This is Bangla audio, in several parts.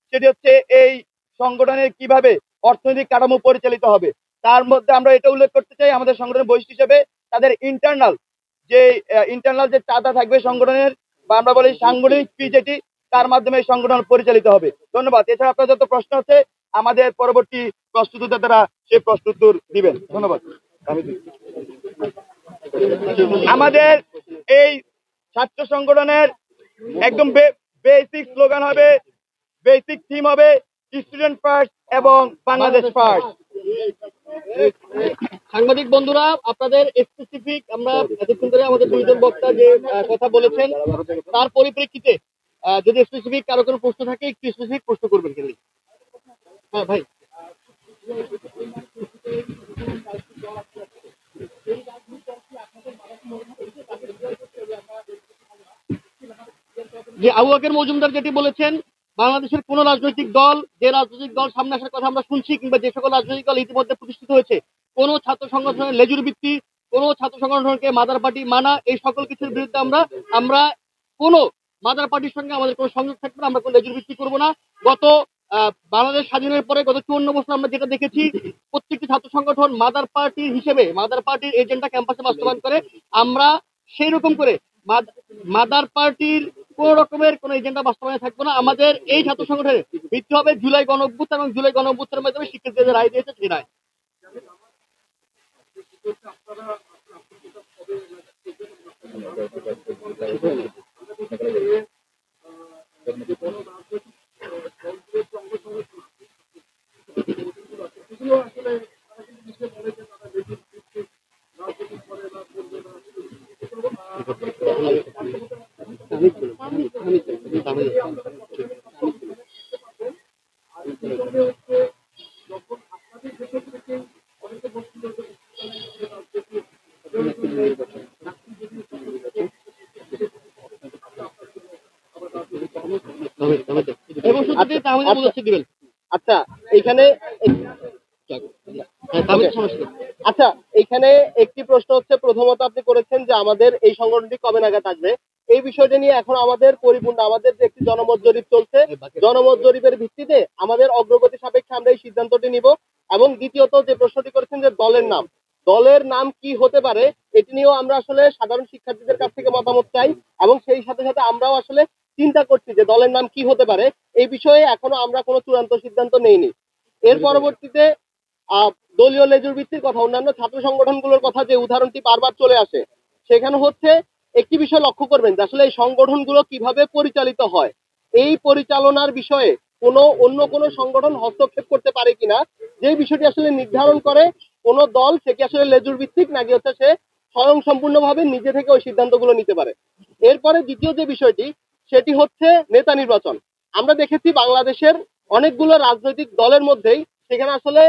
সেটি হচ্ছে এই সংগঠনের কিভাবে অর্থনৈতিক কাঠামো পরিচালিত হবে। তার মধ্যে আমরা এটা উল্লেখ করতে চাই, আমাদের সংগঠনের বৈশিষ্ট্য হিসেবে তাদের ইন্টারনাল যে চাঁদা থাকবে সংগঠনের, বা আমরা বলি সাংগঠনিক ফি, যেটি তার মাধ্যমে এই সংগঠন পরিচালিত হবে। ধন্যবাদ। এছাড়া আপনার যত প্রশ্ন আছে আমাদের পরবর্তী প্রস্তুতদাতারা সেই প্রশ্ন উত্তর দিবেন। ধন্যবাদ। আমাদের এই ছাত্র সংগঠনের একদম বেসিক স্লোগান হবে, বেসিক থিম হবে স্টুডেন্ট ফার্স্ট এবং বাংলাদেশ ফার্স্ট। সাংবাদিক বন্ধুরা, আপনাদের স্পেসিফিক, আমরা এতক্ষণ ধরে আমাদের দুইজন বক্তা যে কথা বলেছেন তার পরিপ্রেক্ষিতে যদি স্পেসিফিক কারো কোনো প্রশ্ন থাকে একটু স্পেসিফিক প্রশ্ন করবেন কিন্তু। হ্যাঁ ভাই, যে আবু বকর মজুমদার যেটি বলেছেন, বাংলাদেশের কোন রাজনৈতিক দল, যে রাজনৈতিক দল সামনে আসার কথা আমরা শুনছি, কিংবা যে সকল রাজনৈতিক দল ইতিমধ্যে প্রতিষ্ঠিত হয়েছে, কোন ছাত্র সংগঠনের লেজুর ভিত্তি, কোন ছাত্র সংগঠনকে মাদার পার্টি মানা, এই সকল কিছুর বিরুদ্ধে আমরা কোন মাদার পার্টির সঙ্গে আমাদের কোনো সংযোগ থাকবে না, আমরা কোনো লেজুর ভিত্তি করবো না। গত বাংলাদেশ স্বাধীনের পরে গত 54 বছর আমরা যেটা দেখেছি, প্রত্যেকটি ছাত্র সংগঠন মাদার পার্টির হিসেবে মাদার পার্টির এজেন্ডা ক্যাম্পাসে বাস্তবায়ন করে। আমরা সেই রকম করে মাদার পার্টির কোন রকমের কোন এজেন্ডা বাস্তবায়নে থাকবে না। আমাদের এই ছাত্র সংগঠনের ভিত্তি হবে জুলাই গণঅভ্যুত্থান, এবং জুলাই গণঅভ্যুত্থানের মাধ্যমে শিক্ষার্থীদের রায় দিয়েছে সেই রায়। আচ্ছা, এইখানে একটি প্রশ্ন হচ্ছে, প্রথমত আপনি করেছেন যে আমাদের এই সংগঠনটি কবে নাগাদ আসবে, এই বিষয়টা নিয়ে এখন আমাদের আমাদের যে একটি জনমত জরিপ চলছে, জনমত জরিপের ভিত্তিতে আমাদের অগ্রগতি সাপেক্ষে আমরা এই সিদ্ধান্তটি নিব। এবং দ্বিতীয়ত যে প্রশ্নটি করেছেন যে দলের নাম কি হতে পারে, এটি নিয়েও আমরা আসলে সাধারণ শিক্ষার্থীদের কাছ থেকে মতামত চাই, এবং সেই সাথে সাথে আমরাও আসলে চিন্তা করছি যে দলের নাম কি হতে পারে। এই বিষয়ে এখনো আমরা কোনো চূড়ান্ত সিদ্ধান্ত নেইনি। এর পরবর্তীতে দলীয় লেজুর ভিত্তির কথা, অন্যান্য ছাত্র সংগঠনগুলোর কথা যে উদাহরণটি বারবার চলে আসে, সেখানে হচ্ছে একটি বিষয় লক্ষ্য করবেন যে আসলে এই সংগঠনগুলো কিভাবে পরিচালিত হয়, এই পরিচালনার বিষয়ে অন্য কোনো সংগঠন হস্তক্ষেপ করতে পারে কিনা, যে বিষয়টি আসলে নির্ধারণ করে কোন দল সে কি আসলে লেজুর ভিত্তিক নাকি হচ্ছে সে স্বয়ং সম্পূর্ণভাবে নিজে থেকে ওই সিদ্ধান্তগুলো নিতে পারে। এরপরে দ্বিতীয় যে বিষয়টি, সেটি হচ্ছে নেতা নির্বাচন। আমরা দেখেছি বাংলাদেশের অনেকগুলো রাজনৈতিক দলের মধ্যেই সেখানে আসলে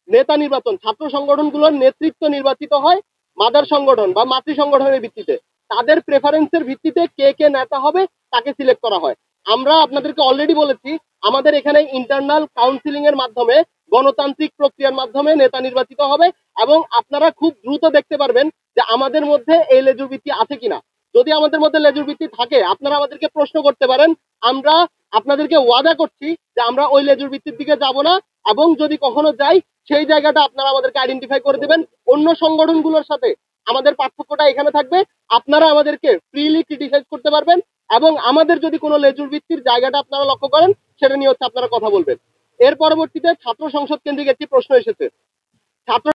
নেতা নির্বাচন, ছাত্র সংগঠনগুলোর নেতৃত্ব নির্বাচিত হয় মাদার সংগঠন বা মাতৃ সংগঠনের ভিত্তিতে। তাদের প্রেফারেন্সের ভিত্তিতে কে কে নেতা হবে তাকে সিলেক্ট করা হয়। আমরা আপনাদেরকে অলরেডি বলেছি, আমাদের এখানে ইন্টারনাল কাউন্সিলিং এর মাধ্যমে, গণতান্ত্রিক প্রক্রিয়ার মাধ্যমে নেতা নির্বাচিত হবে, এবং আপনারা খুব দ্রুত দেখতে পারবেন যে আমাদের মধ্যে এই লেজুর ভিত্তি আছে কিনা। যদি আমাদের মধ্যে লেজুর ভিত্তি থাকে, আপনারা আমাদেরকে প্রশ্ন করতে পারেন, আমরা আপনাদেরকে ওয়াদা করছি যে আমরা ওই লেজুর ভিত্তির দিকে যাব না, এবং যদি কখনো যাই সেই জায়গাটা আপনারা আমাদেরকে আইডেন্টিফাই করে দেবেন। অন্য সংগঠনগুলোর সাথে আমাদের পার্থক্যটা এখানে থাকবে, আপনারা আমাদেরকে ফ্রিলি ক্রিটিসাইজ করতে পারবেন, এবং আমাদের যদি কোনো লেজুর ভিত্তির জায়গাটা আপনারা লক্ষ্য করেন সেটা নিয়ে হচ্ছে আপনারা কথা বলবেন। এর পরবর্তীতে ছাত্র সংসদ কেন্দ্রিক একটি প্রশ্ন এসেছে। ছাত্র